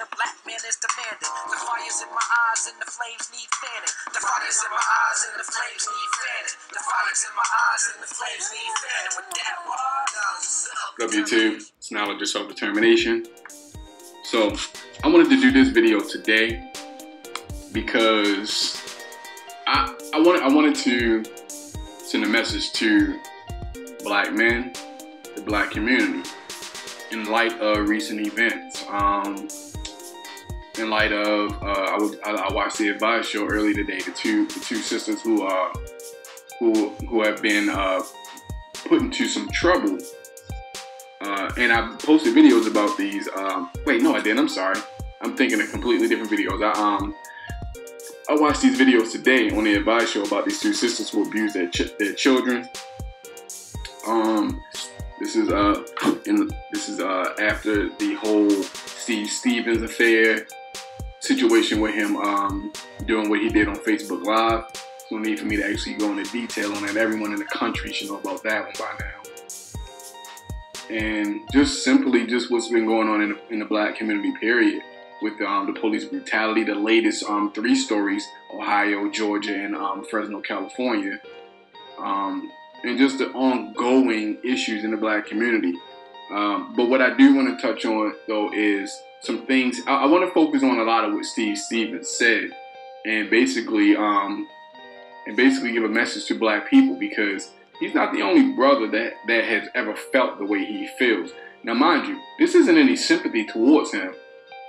a black man is demanding. The fire's in my eyes and the flames need fanning. The fire's in my eyes and the flames need fanning. The fire's in my eyes and the flames need fanning. With that water, W2, it's knowledge of self-determination. So I wanted to do this video today because I wanted to send a message to black men, the black community, in light of recent events. In light of I watched the Advice show earlier today. The two sisters who have been put into some trouble. And I posted videos about these. Wait, no, I didn't. I'm sorry. I'm thinking of completely different videos. I watched these videos today on the Advice show about these two sisters who abused their children. This is after the whole Steve Stevens affair situation with him doing what he did on Facebook Live. No need for me to actually go into detail on that. Everyone in the country should know about that one by now. And just simply what's been going on in the black community, period, with the police brutality. The latest 3 stories: Ohio, Georgia, and Fresno, California. And just the ongoing issues in the black community. But what I do want to touch on, though, is some things. I want to focus on a lot of what Steve Stevens said, and basically give a message to black people, because he's not the only brother that has ever felt the way he feels. Now, mind you, this isn't any sympathy towards him,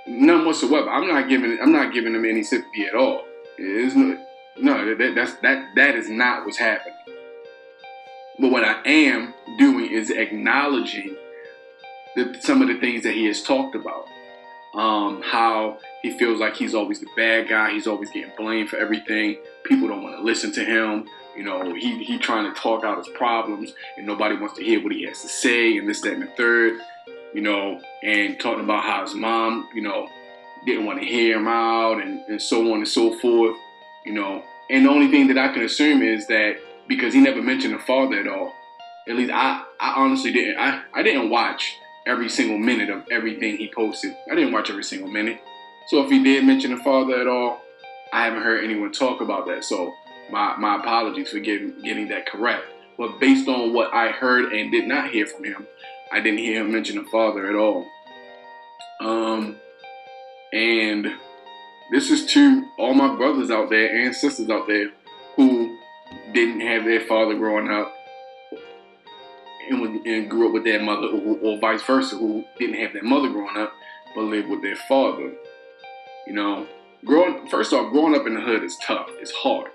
none whatsoever. I'm not giving him any sympathy at all. That is not what's happening. But what I am doing is acknowledging some of the things that he has talked about. How he feels like he's always the bad guy. He's always getting blamed for everything. People don't want to listen to him. You know, he trying to talk out his problems, and nobody wants to hear what he has to say, and this, that, and the third. You know, and talking about how his mom, you know, didn't want to hear him out, and so on and so forth. You know, and the only thing that I can assume is that because he never mentioned the father at all. At least I honestly didn't. I didn't watch every single minute of everything he posted. I didn't watch every single minute. So if he did mention the father at all, I haven't heard anyone talk about that. So my apologies for getting that correct. But based on what I heard and did not hear from him, I didn't hear him mention the father at all. And this is to all my brothers out there and sisters out there who didn't have their father growing up and grew up with their mother, or vice versa, who didn't have their mother growing up but lived with their father. You know, growing up in the hood is tough. It's hard.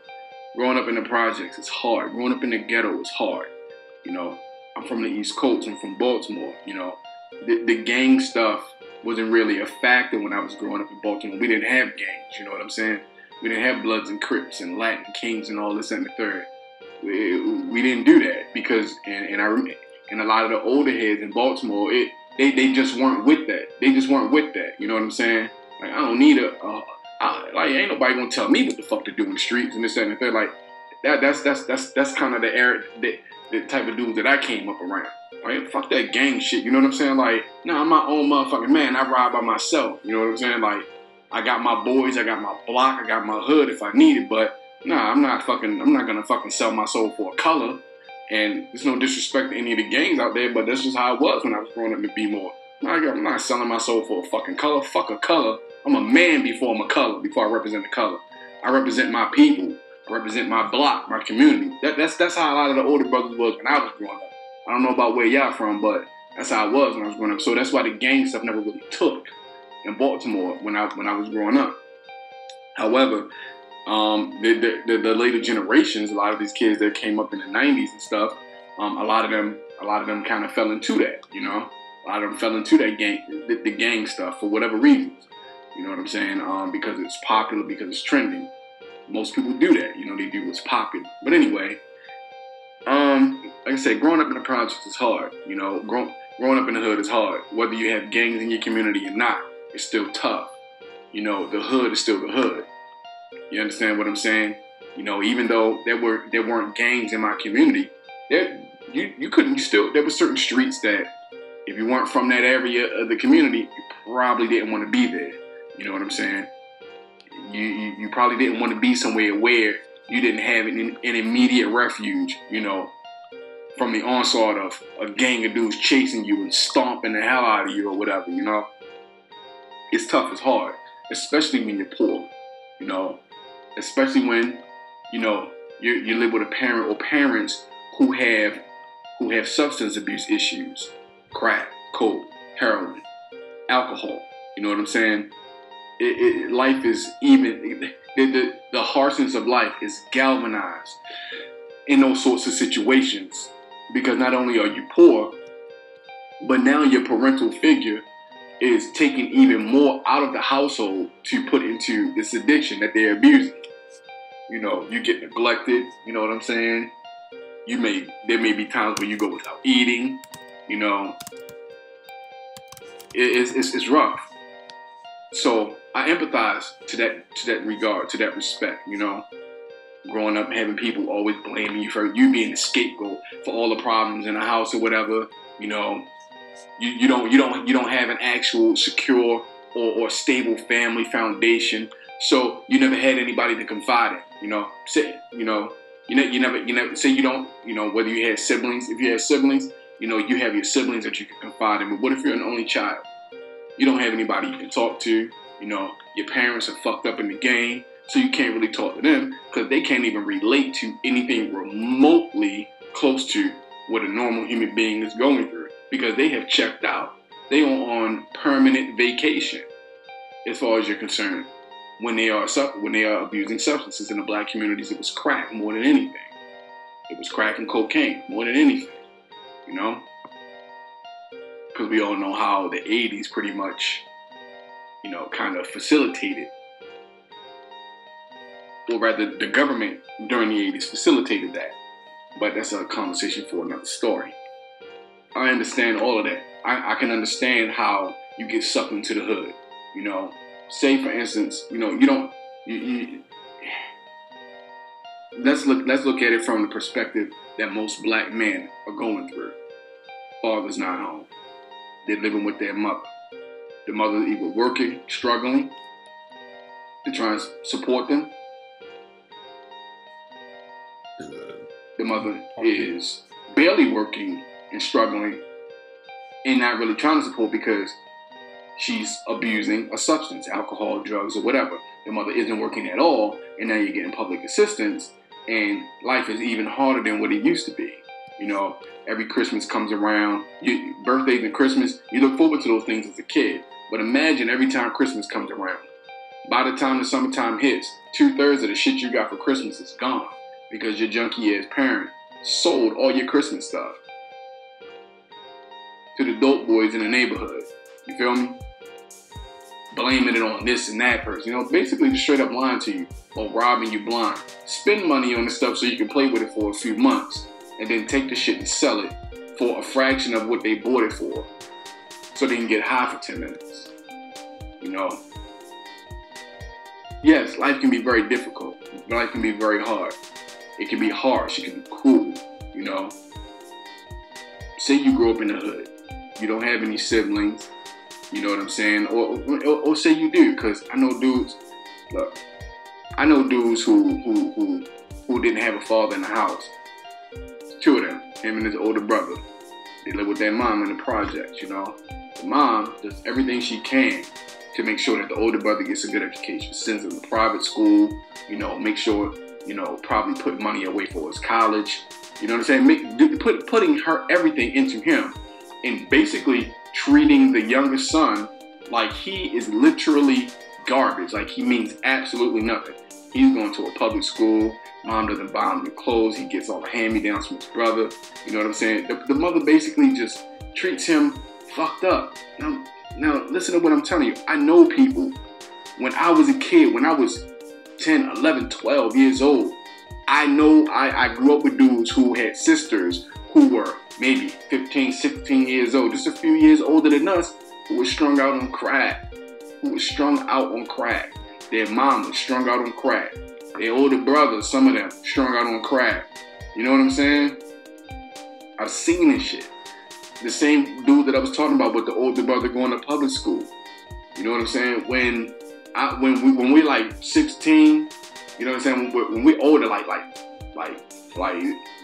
Growing up in the projects is hard. Growing up in the ghetto is hard. You know, I'm from the East Coast. I'm from Baltimore. You know, the gang stuff wasn't really a factor when I was growing up in Baltimore. We didn't have gangs. You know what I'm saying? We didn't have Bloods and Crips and Latin Kings and all this and the third. We didn't do that because, and a lot of the older heads in Baltimore, they just weren't with that. They just weren't with that. You know what I'm saying? Like, I don't need ain't nobody gonna tell me what the fuck to do in the streets and this and the third. Like, that's kind of the type of dudes that I came up around. Right? Fuck that gang shit. You know what I'm saying? Like, nah, I'm my own motherfucking man. I ride by myself. You know what I'm saying? Like, I got my boys, I got my block, I got my hood if I need it, but nah, I'm not gonna fucking sell my soul for a color. And there's no disrespect to any of the gangs out there, but that's just how it was when I was growing up in B-More. I'm not selling my soul for a fucking color. Fuck a color. I'm a man before I'm a color, before I represent the color. I represent my people. I represent my block, my community. That's how a lot of the older brothers was when I was growing up. I don't know about where y'all from, but that's how I was when I was growing up. So that's why the gang stuff never really took in Baltimore when I was growing up. However, the later generations, a lot of these kids that came up in the 90s and stuff, a lot of them kind of fell into that, you know. A lot of them fell into that the gang stuff for whatever reasons. You know what I'm saying? Because it's popular, because it's trending. Most people do that, you know. They do what's popular. But anyway, like I said, growing up in the projects is hard. You know, growing up in the hood is hard. Whether you have gangs in your community or not, it's still tough. You know, the hood is still the hood. You understand what I'm saying? You know, even though there weren't gangs in my community, there were certain streets that if you weren't from that area of the community, you probably didn't want to be there. You know what I'm saying? You probably didn't want to be somewhere where you didn't have an immediate refuge, you know, from the onslaught of a gang of dudes chasing you and stomping the hell out of you or whatever, you know. It's tough, it's hard, especially when you're poor, you know, especially when, you know, you live with a parent or parents who have substance abuse issues, crack, coke, heroin, alcohol, you know what I'm saying? Life is even, the harshness of life is galvanized in those sorts of situations, because not only are you poor, but now your parental figure is taking even more out of the household to put into this addiction that they're abusing. You know, you get neglected, you know what I'm saying? There may be times where you go without eating, you know. It's rough. So I empathize to that regard, to that respect, you know. Growing up, having people always blaming you for you being the scapegoat for all the problems in the house or whatever, you know. You don't have an actual secure or stable family foundation, so you never had anybody to confide in, you know. You never say you don't, you know, whether you had siblings. If you had siblings, you know, you have your siblings that you can confide in. But what if you're an only child? You don't have anybody you can talk to. You know, your parents are fucked up in the game, so you can't really talk to them because they can't even relate to anything remotely close to what a normal human being is going through because they have checked out. They are on permanent vacation, as far as you're concerned. When they are abusing substances in the black communities, it was crack more than anything. It was crack and cocaine more than anything, you know? Because we all know how the 80s pretty much, you know, kind of facilitated, or rather the government during the 80s facilitated that. But that's a conversation for another story. I understand all of that. I can understand how you get sucked into the hood, you know? Say, for instance, you know, let's look at it from the perspective that most black men are going through. Father's not home. They're living with their mother. The mother is either working, struggling to try and support them. The mother is barely working and struggling and not really trying to support because she's abusing a substance, alcohol, drugs, or whatever. The mother isn't working at all, and now you're getting public assistance, and life is even harder than what it used to be. You know, every Christmas comes around, birthdays and Christmas, you look forward to those things as a kid. But imagine every time Christmas comes around, by the time the summertime hits, 2/3 of the shit you got for Christmas is gone because your junkie ass parent sold all your Christmas stuff to the dope boys in the neighborhood. You feel me? Blaming it on this and that person. You know, basically just straight up lying to you or robbing you blind. Spend money on the stuff so you can play with it for a few months and then take the shit and sell it for a fraction of what they bought it for so they can get high for 10 minutes. You know? Yes, life can be very difficult. Life can be very hard. It can be harsh. It can be cruel, you know? Say you grew up in the hood. You don't have any siblings. You know what I'm saying? Or say you do, because I know dudes. Look, I know dudes who didn't have a father in the house. Two of them, him and his older brother. They live with their mom in the projects. You know, the mom does everything she can to make sure that the older brother gets a good education. Sends him to private school. You know, make sure, you know, probably put money away for his college. You know what I'm saying? Putting everything into him, and basically treating the youngest son like he is literally garbage, like he means absolutely nothing. He's going to a public school. Mom doesn't buy him the clothes. He gets all the hand-me-downs from his brother. You know what I'm saying? The mother basically just treats him fucked up. Now, listen to what I'm telling you. I know people. When I was a kid, when I was 10, 11, 12 years old, I know I grew up with dudes who had sisters who were maybe 15, 16 years old, just a few years older than us, who were strung out on crack. Their mom was strung out on crack. Their older brothers, some of them, strung out on crack. You know what I'm saying? I've seen this shit. The same dude that I was talking about with the older brother going to public school. You know what I'm saying? When when we like 16, you know what I'm saying? When we older, like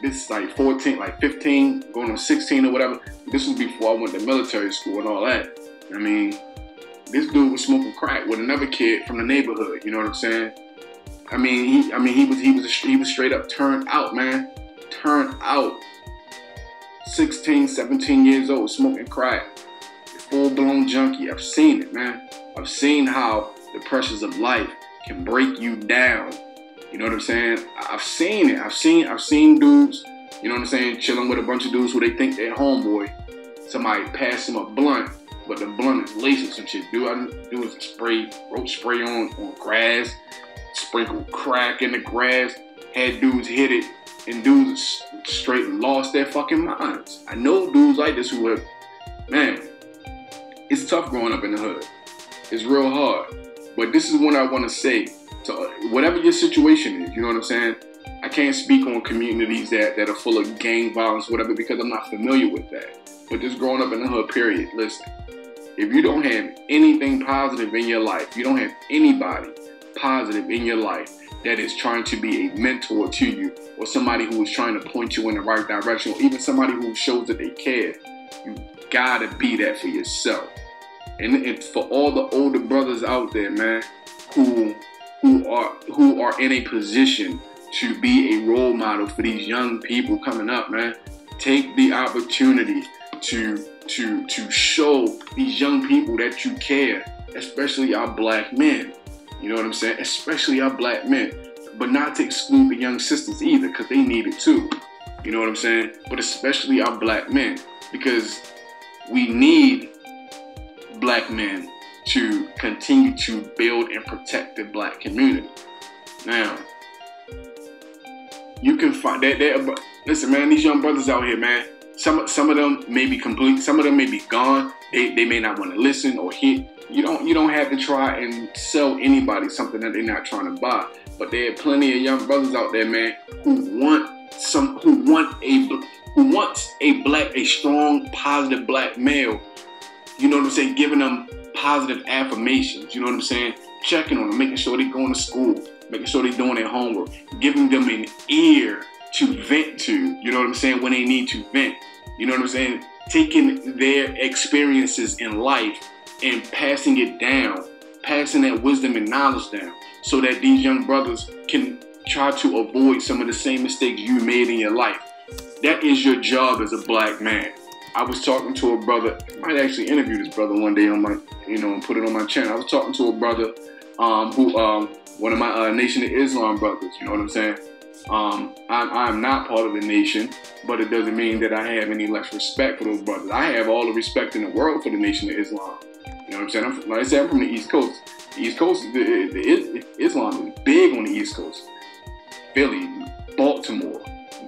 this is like 14, like 15, going on 16 or whatever. This was before I went to military school and all that. I mean, this dude was smoking crack with another kid from the neighborhood. You know what I'm saying? He was straight up turned out, man. Turned out. 16, 17 years old, smoking crack. Full-blown junkie. I've seen it, man. I've seen how the pressures of life can break you down. You know what I'm saying? I've seen it. I've seen dudes, you know what I'm saying, chilling with a bunch of dudes who they think they're homeboy. Somebody pass him a blunt, but the blunt is laced with some shit. Dude is roach spray on grass, sprinkle crack in the grass, had dudes hit it, and dudes straight lost their fucking minds. I know dudes like this who have, man, it's tough growing up in the hood. It's real hard. But this is what I want to say. So whatever your situation is, you know what I'm saying? I can't speak on communities that are full of gang violence, whatever, because I'm not familiar with that. But just growing up in the hood, period, listen. If you don't have anything positive in your life, you don't have anybody positive in your life that is trying to be a mentor to you, or somebody who is trying to point you in the right direction, or even somebody who shows that they care, you gotta be that for yourself. And for all the older brothers out there, man, who are in a position to be a role model for these young people coming up, man, take the opportunity to show these young people that you care, especially our black men. You know what I'm saying? Especially our black men. But not to exclude the young sisters either, because they need it too. You know what I'm saying? But especially our black men, because we need black men to continue to build and protect the black community. Now, you can find that. Listen, man, these young brothers out here, man. Some of them may be complete. Some of them may be gone. They may not want to listen or hear. You don't have to try and sell anybody something that they're not trying to buy. But there are plenty of young brothers out there, man, who wants a strong, positive black male. You know what I'm saying? Giving them positive affirmations. You know what I'm saying? Checking on them, making sure they're going to school, making sure they're doing their homework, giving them an ear to vent to. You know what I'm saying? When they need to vent. You know what I'm saying? Taking their experiences in life and passing it down, passing that wisdom and knowledge down, so that these young brothers can try to avoid some of the same mistakes you made in your life. That is your job as a black man. I was talking to a brother, I might actually interview this brother one day on my, and put it on my channel. I was talking to a brother one of my Nation of Islam brothers, you know what I'm saying? I'm not part of the nation, but it doesn't mean that I have any less respect for those brothers. I have all the respect in the world for the Nation of Islam. You know what I'm saying? Like I said, I'm from the East Coast. The East Coast, Islam is big on the East Coast. Philly, Baltimore,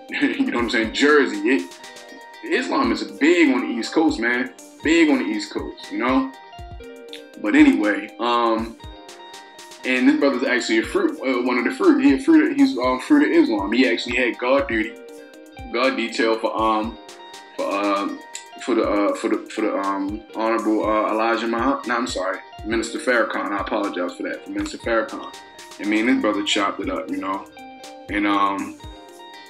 you know what I'm saying? Jersey. Islam is big on the East Coast, man. Big on the East Coast, you know? But anyway, and this brother's actually one of the fruit. He's fruit of Islam. He actually had guard detail for the Honorable Elijah Muhammad. No, I'm sorry, Minister Farrakhan. I apologize for that. For Minister Farrakhan. I mean, this brother chopped it up, you know, and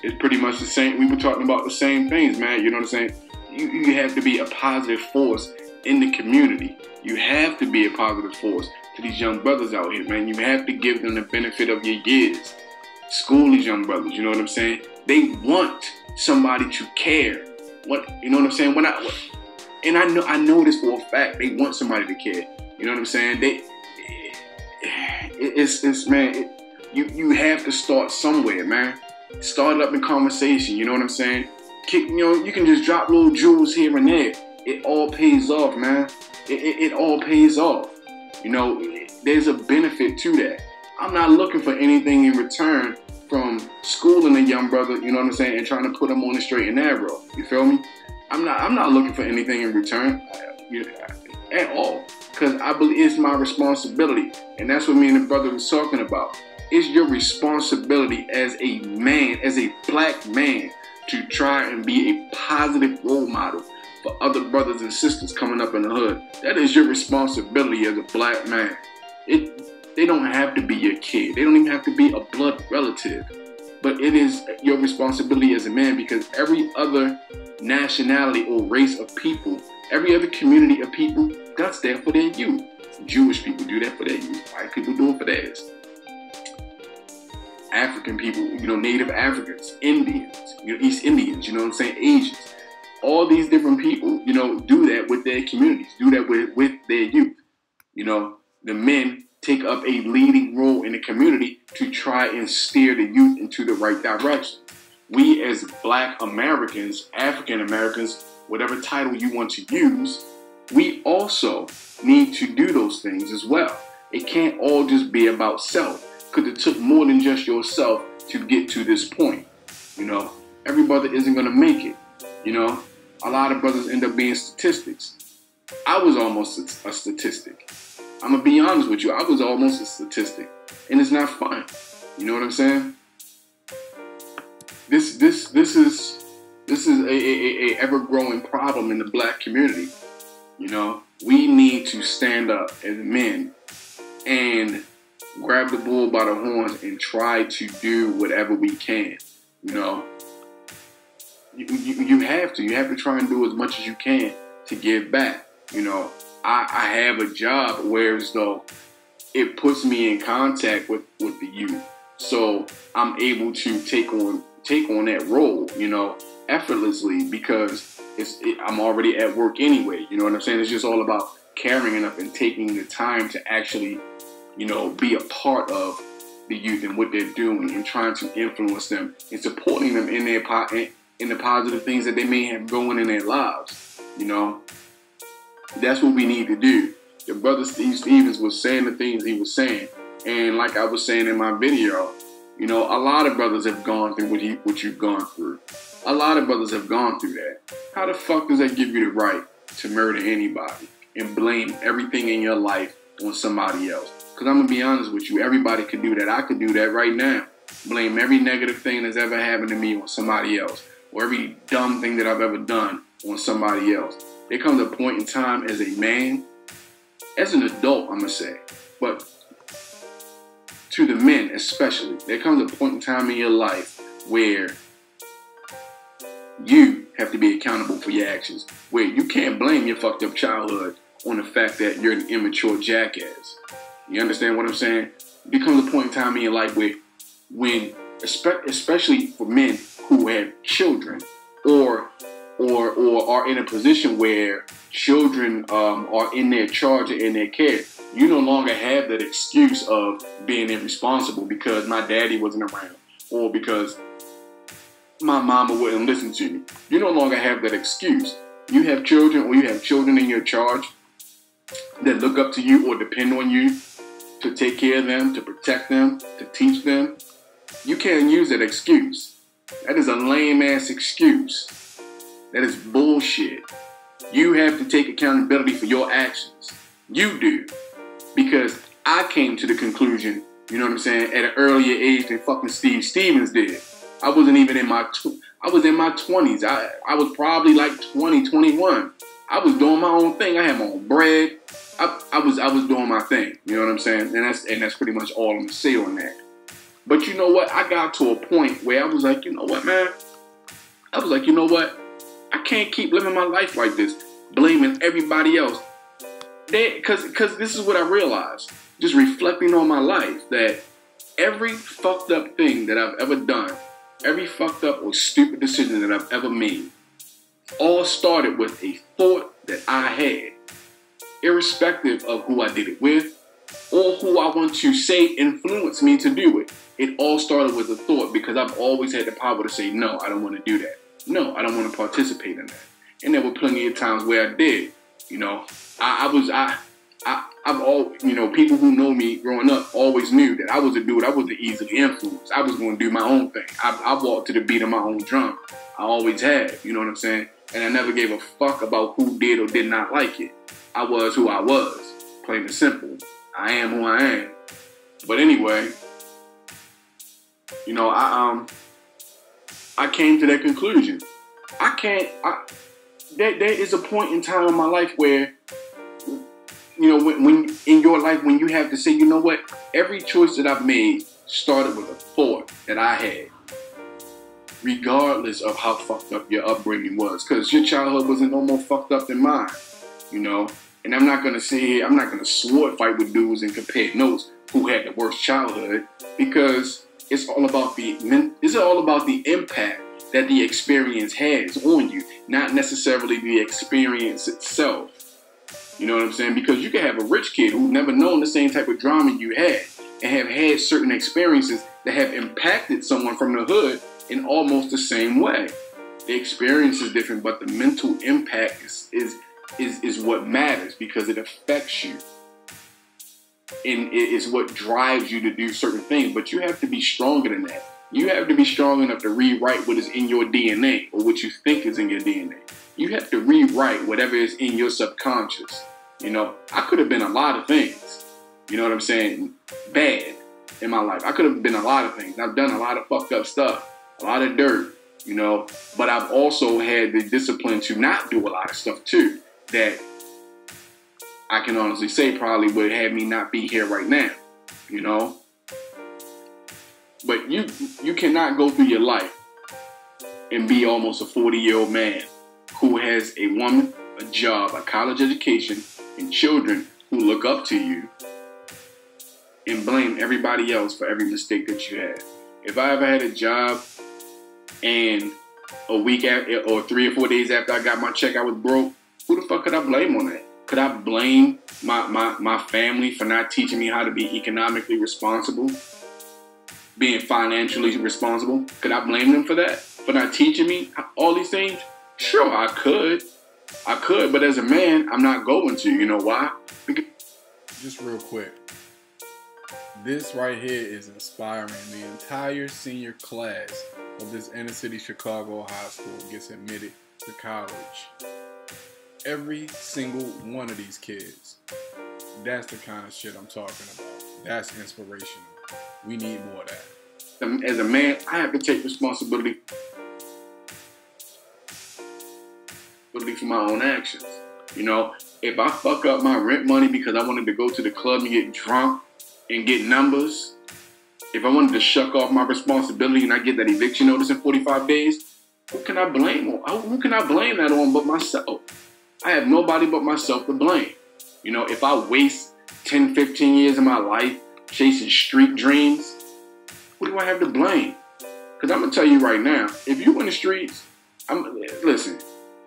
it's pretty much the same. We were talking about the same things, man. You know what I'm saying? You have to be a positive force in the community. You have to be a positive force to these young brothers out here, man. You have to give them the benefit of your years. School these young brothers, you know what I'm saying? They want somebody to care. You know what I'm saying? And I know this for a fact. They want somebody to care. You know what I'm saying? You have to start somewhere, man. Start it up in conversation. You know what I'm saying? You can just drop little jewels here and there. It all pays off, man. It all pays off. You know, there's a benefit to that. I'm not looking for anything in return from schooling a young brother, you know what I'm saying, and trying to put him on the straight and narrow. You feel me? I'm not looking for anything in return at all, because I believe it's my responsibility, and that's what me and the brother was talking about. It's your responsibility as a man, as a black man, to try and be a positive role model for other brothers and sisters coming up in the hood. That is your responsibility as a black man. They don't have to be your kid. They don't even have to be a blood relative. But it is your responsibility as a man, because every other nationality or race of people, every other community of people, that's there for their youth. Jewish people do that for their youth. White people do it for theirs. African people, Native Africans, Indians, East Indians, what I'm saying, Asians. All these different people, do that with their communities, do that with their youth. The men take up a leading role in the community to try and steer the youth into the right direction. We as Black Americans, African Americans, whatever title you want to use, we also need to do those things as well. It can't all just be about self, because it took more than just yourself to get to this point. Every brother isn't going to make it. A lot of brothers end up being statistics. I was almost a statistic. I'm going to be honest with you. I was almost a statistic. And it's not fun. You know what I'm saying? This is a ever-growing problem in the Black community. We need to stand up as men and grab the bull by the horns and try to do whatever we can. You have to. You have to try and do as much as you can to give back. I have a job where as though it puts me in contact with the youth. So I'm able to take on that role, effortlessly, because I'm already at work anyway. You know what I'm saying? It's just all about caring enough and taking the time to actually, be a part of the youth and what they're doing, and trying to influence them and supporting them in the positive things that they may have going in their lives. That's what we need to do. Your brother Steve Stevens was saying the things he was saying, and like I was saying in my video, a lot of brothers have gone through what you've gone through. A lot of brothers have gone through that. How the fuck does that give you the right to murder anybody and blame everything in your life on somebody else? Because I'm going to be honest with you, everybody could do that. I could do that right now. Blame every negative thing that's ever happened to me on somebody else, or every dumb thing that I've ever done on somebody else. There comes a point in time as a man, as an adult, I'm going to say, but to the men especially, there comes a point in time in your life where you have to be accountable for your actions, where you can't blame your fucked up childhood on the fact that you're an immature jackass. You understand what I'm saying? It becomes a point in time in your life where, especially for men who have children, or are in a position where children are in their charge or in their care, you no longer have that excuse of being irresponsible because my daddy wasn't around, or because my mama wouldn't listen to me. You no longer have that excuse. You have children, or you have children in your charge that look up to you or depend on you to take care of them, to protect them, to teach them. You can't use that excuse. That is a lame-ass excuse. That is bullshit. You have to take accountability for your actions. You do. Because I came to the conclusion, you know what I'm saying, at an earlier age than fucking Steve Stevens did. I wasn't even in my, I was in my 20s. I was probably like 20, 21. I was doing my own thing. I had my own bread. I was doing my thing. You know what I'm saying? And that's pretty much all I'm going to say on that. But you know what? I got to a point where I was like, you know what, man? I was like, you know what? I can't keep living my life like this, blaming everybody else. Because this is what I realized, just reflecting on my life, that every fucked up thing that I've ever done, every fucked up or stupid decision that I've ever made, all started with a thought that I had, irrespective of who I did it with or who I want to say influenced me to do it. It all started with a thought, because I've always had the power to say, no, I don't want to do that. No, I don't want to participate in that. And there were plenty of times where I did. You know, I've all, you know, people who know me growing up always knew that I was a dude. I wasn't easily influenced. I was going to do my own thing. I walked to the beat of my own drum. I always had, you know what I'm saying? And I never gave a fuck about who did or did not like it. I was who I was, plain and simple. I am who I am. But anyway, you know, I came to that conclusion. There is a point in time in my life where you know, when in your life, when you have to say, you know what, every choice that I've made started with a thought that I had, regardless of how fucked up your upbringing was, because your childhood wasn't no more fucked up than mine, you know. And I'm not gonna sit here, I'm not gonna sword fight with dudes and compare notes who had the worst childhood, because it's all about the impact that the experience has on you, not necessarily the experience itself. You know what I'm saying? Because you can have a rich kid who's never known the same type of drama you had and have had certain experiences that have impacted someone from the hood in almost the same way. The experience is different, but the mental impact is what matters, because it affects you. And it is what drives you to do certain things. But you have to be stronger than that. You have to be strong enough to rewrite what is in your DNA, or what you think is in your DNA. You have to rewrite whatever is in your subconscious. You know, I could have been a lot of things, you know what I'm saying, bad in my life. I could have been a lot of things. I've done a lot of fucked up stuff, a lot of dirt, you know, but I've also had the discipline to not do a lot of stuff too, that I can honestly say probably would have me not be here right now, you know. But you cannot go through your life and be almost a 40-year-old man who has a woman, a job, a college education, and children who look up to you, and blame everybody else for every mistake that you had. If I ever had a job and a week after, or 3 or 4 days after I got my check, I was broke, who the fuck could I blame on that? Could I blame my family for not teaching me how to be economically responsible? Being financially responsible? Could I blame them for that? For not teaching me all these things? Sure, I could, but as a man, I'm not going to. You know why? Because just real quick, this right here is inspiring. The entire senior class of this inner city Chicago high school gets admitted to college. Every single one of these kids. That's the kind of shit I'm talking about. That's inspirational. We need more of that. as a man, I have to take responsibility for my own actions. You know, if I fuck up my rent money because I wanted to go to the club and get drunk and get numbers, if I wanted to shuck off my responsibility and I get that eviction notice in 45 days, who can I blame? Who can I blame that on but myself? I have nobody but myself to blame. You know, if I waste 10, 15 years of my life chasing street dreams, who do I have to blame? Because I'm going to tell you right now, if you in the streets, listen,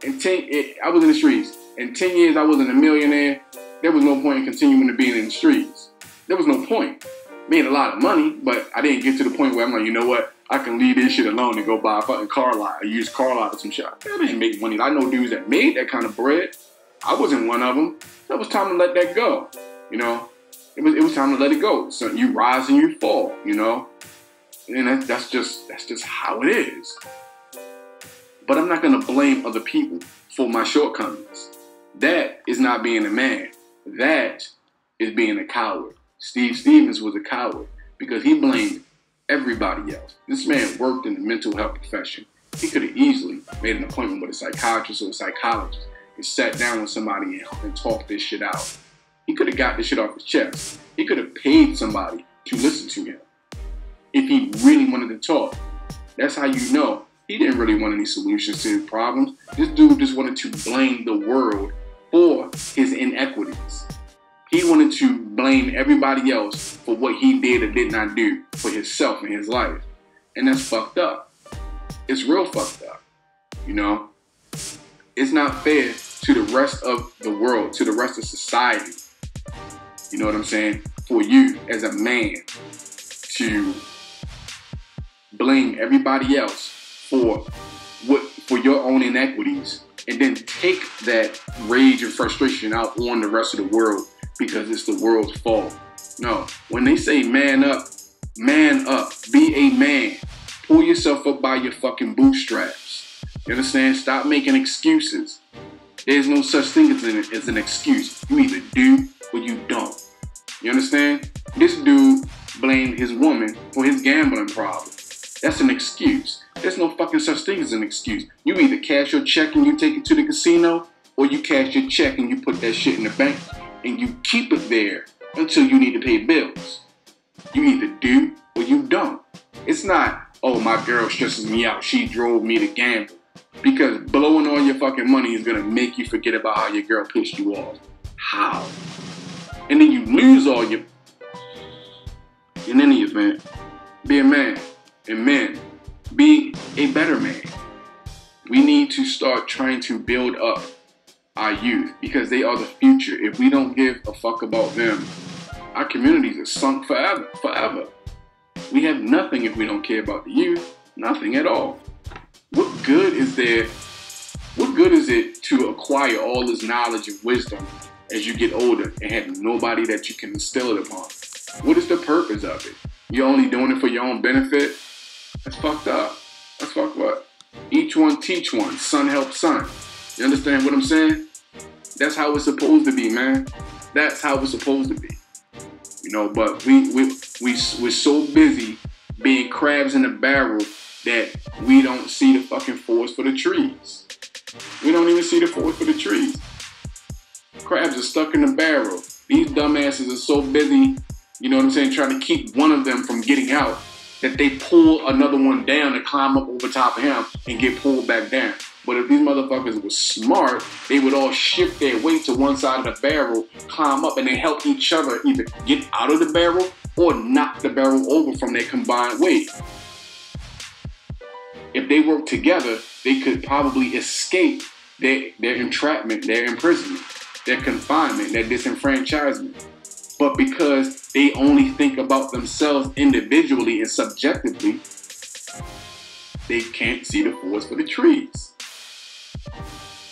I was in the streets. In 10 years, I wasn't a millionaire. There was no point in continuing to be in the streets. There was no point. Made a lot of money, but I didn't get to the point where I'm like, you know what? I can leave this shit alone and go buy a fucking car lot, or use car lot or some shit. I didn't make money. I know dudes that made that kind of bread. I wasn't one of them. That was time to let that go. You know, it was time to let it go. So you rise and you fall. You know, and that's just how it is. But I'm not gonna blame other people for my shortcomings. That is not being a man. That is being a coward. Steve Stevens was a coward because he blamed everybody else. This man worked in the mental health profession. He could have easily made an appointment with a psychiatrist or a psychologist and sat down with somebody and talked this shit out. He could have got this shit off his chest. He could have paid somebody to listen to him if he really wanted to talk. That's how you know he didn't really want any solutions to his problems. This dude just wanted to blame the world for his inequities. He wanted to blame everybody else for what he did or did not do for himself and his life. And that's fucked up. It's real fucked up. You know? It's not fair to the rest of the world, to the rest of society. You know what I'm saying? For you as a man to blame everybody else for your own inequities and then take that rage and frustration out on the rest of the world because it's the world's fault. No, when they say man up, be a man. Pull yourself up by your fucking bootstraps. You understand? Stop making excuses. There's no such thing as an excuse. You either do or you don't. You understand? This dude blamed his woman for his gambling problem. That's an excuse. There's no fucking such thing as an excuse. You either cash your check and you take it to the casino, or you cash your check and you put that shit in the bank and you keep it there until you need to pay bills. You either do or you don't. It's not, oh, my girl stresses me out, she drove me to gamble. Because blowing all your fucking money is gonna make you forget about how your girl pissed you off. How? And then you lose all your... In any event, be a man. And men, be a better man. We need to start trying to build up our youth because they are the future. If we don't give a fuck about them, our communities are sunk forever. We have nothing if we don't care about the youth. Nothing at all. What good is there? What good is it to acquire all this knowledge and wisdom as you get older and have nobody that you can instill it upon? What is the purpose of it? You're only doing it for your own benefit? That's fucked up. That's fucked up. Each one teach one. Son help son. You understand what I'm saying? That's how it's supposed to be, man. That's how it's supposed to be. You know, but we're so busy being crabs in a barrel that we don't see the fucking forest for the trees. We don't even see the forest for the trees. Crabs are stuck in the barrel. These dumbasses are so busy, you know what I'm saying, trying to keep one of them from getting out, that they pull another one down to climb up over top of him and get pulled back down. But if these motherfuckers were smart, they would all shift their weight to one side of the barrel, climb up, and they help each other either get out of the barrel or knock the barrel over from their combined weight. If they work together, they could probably escape their entrapment, their imprisonment, their confinement, their disenfranchisement. But because they only think about themselves individually and subjectively, they can't see the forest for the trees.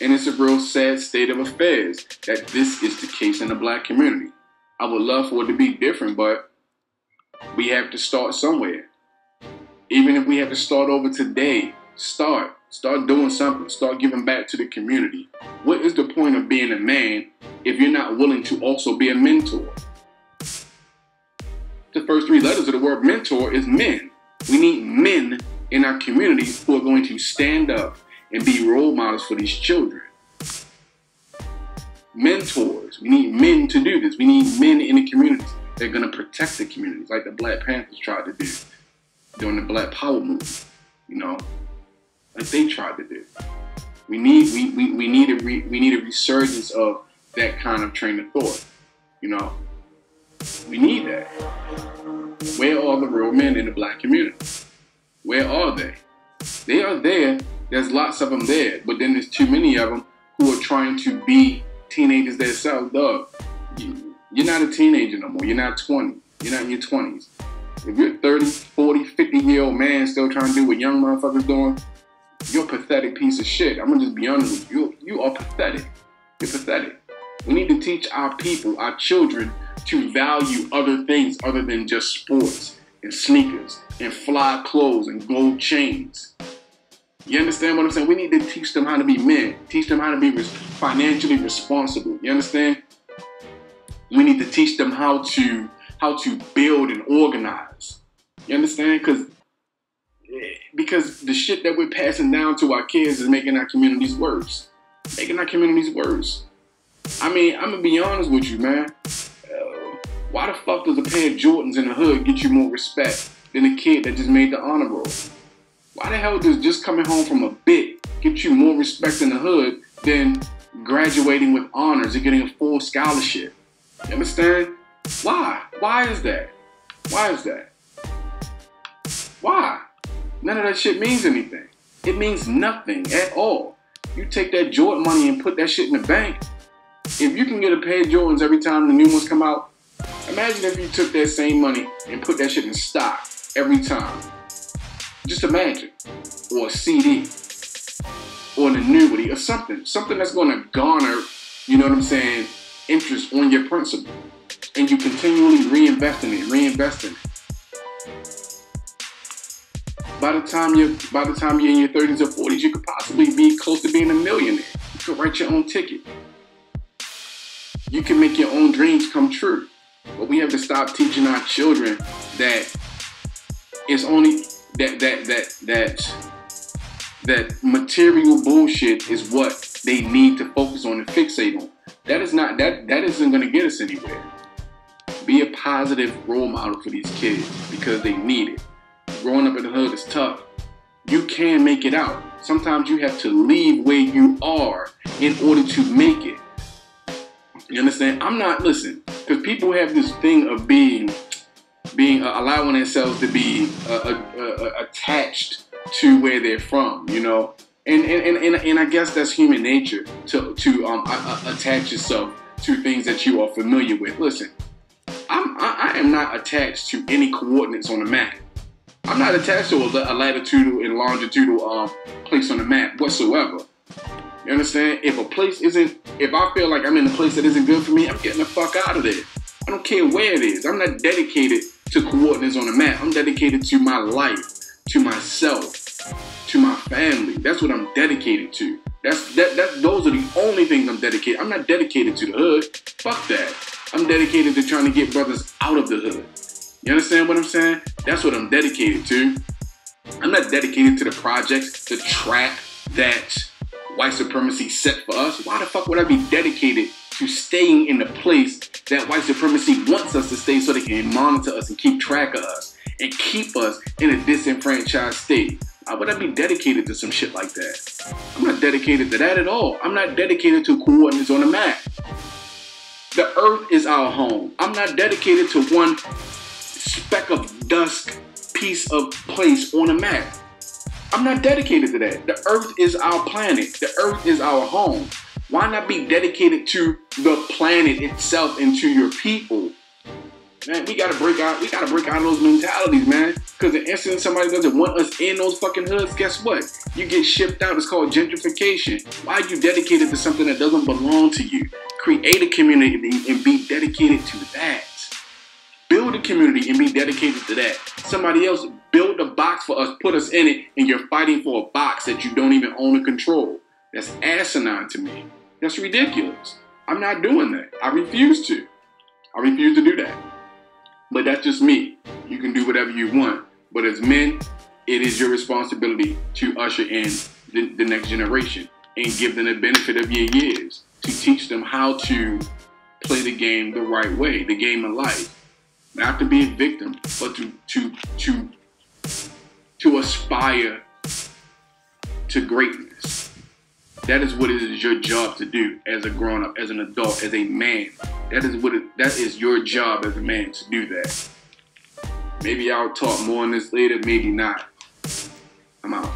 And it's a real sad state of affairs that this is the case in the black community. I would love for it to be different, but we have to start somewhere. Even if we have to start over today, start doing something, start giving back to the community. What is the point of being a man if you're not willing to also be a mentor? The first three letters of the word mentor is men. We need men in our communities who are going to stand up and be role models for these children. Mentors. We need men to do this. We need men in the communities. They're going to protect the communities like the Black Panthers tried to do during the Black Power movement, you know, like they tried to do. We need a resurgence of that kind of train of thought, you know. We need that. Where are the real men in the black community? Where are they? They are there. There's lots of them there, but then there's too many of them who are trying to be teenagers themselves. Dog, you're not a teenager no more. You're not 20. You're not in your 20s. If you're 30, 40, 50-year-old man still trying to do what young motherfuckers doing, you're a pathetic piece of shit. I'm going to just be honest with you. You are pathetic. You're pathetic. We need to teach our people, our children, to value other things other than just sports and sneakers and fly clothes and gold chains. You understand what I'm saying? We need to teach them how to be men. Teach them how to be financially responsible. You understand? We need to teach them how to build and organize. You understand? Because the shit that we're passing down to our kids is making our communities worse. Making our communities worse. I mean, I'm going to be honest with you, man. Why the fuck does a pair of Jordans in the hood get you more respect than a kid that just made the honor roll? Why the hell does just coming home from a bit get you more respect in the hood than graduating with honors and getting a full scholarship? You understand? Why? Why is that? Why is that? Why? None of that shit means anything. It means nothing at all. You take that Jordan money and put that shit in the bank. If you can get a pair of Jordans every time the new ones come out, imagine if you took that same money and put that shit in stock every time. Just imagine. Or a CD. Or an annuity or something. Something that's going to garner, you know what I'm saying, interest on your principal. And you continually reinvest in it. By the time you're in your 30s or 40s, you could possibly be close to being a millionaire. You could write your own ticket. You can make your own dreams come true. But we have to stop teaching our children that it's only that material bullshit is what they need to focus on and fixate on. that isn't going to get us anywhere. Be a positive role model for these kids because they need it. Growing up in the hood is tough. You can make it out. Sometimes you have to leave where you are in order to make it. You understand? Listen, because people have this thing of allowing themselves to be attached to where they're from, you know? And I guess that's human nature to attach yourself to things that you are familiar with. Listen, I am not attached to any coordinates on the map. I'm not attached to a latitudinal and longitudinal place on the map whatsoever. You understand? If I feel like I'm in a place that isn't good for me, I'm getting the fuck out of there. I don't care where it is. I'm not dedicated to coordinates on the map. I'm dedicated to my life, to myself, to my family. That's what I'm dedicated to. Those are the only things I'm dedicated. I'm not dedicated to the hood. Fuck that. I'm dedicated to trying to get brothers out of the hood. You understand what I'm saying? That's what I'm dedicated to. I'm not dedicated to the projects, the trap that white supremacy set for us. Why the fuck would I be dedicated to staying in the place that white supremacy wants us to stay so they can monitor us and keep track of us and keep us in a disenfranchised state? Why would I be dedicated to some shit like that? I'm not dedicated to that at all. I'm not dedicated to coordinates on the map. The earth is our home. I'm not dedicated to one speck of dust piece of place on a map. I'm not dedicated to that. The earth is our planet. The earth is our home. Why not be dedicated to the planet itself and to your people? Man, we gotta break out of those mentalities, man. Because the instant somebody doesn't want us in those fucking hoods, guess what? You get shipped out. It's called gentrification. Why are you dedicated to something that doesn't belong to you? Create a community and be dedicated to that. Build a community and be dedicated to that. Somebody else built a box for us, put us in it, and you're fighting for a box that you don't even own or control. That's asinine to me. That's ridiculous. I'm not doing that. I refuse to. I refuse to do that. But that's just me. You can do whatever you want. But as men, it is your responsibility to usher in the next generation and give them the benefit of your years, to teach them how to play the game the right way, the game of life. Not to be a victim, but to aspire to greatness. That is what it is your job to do as a grown-up, as an adult, as a man. That is your job as a man to do that. Maybe I'll talk more on this later, maybe not. I'm out.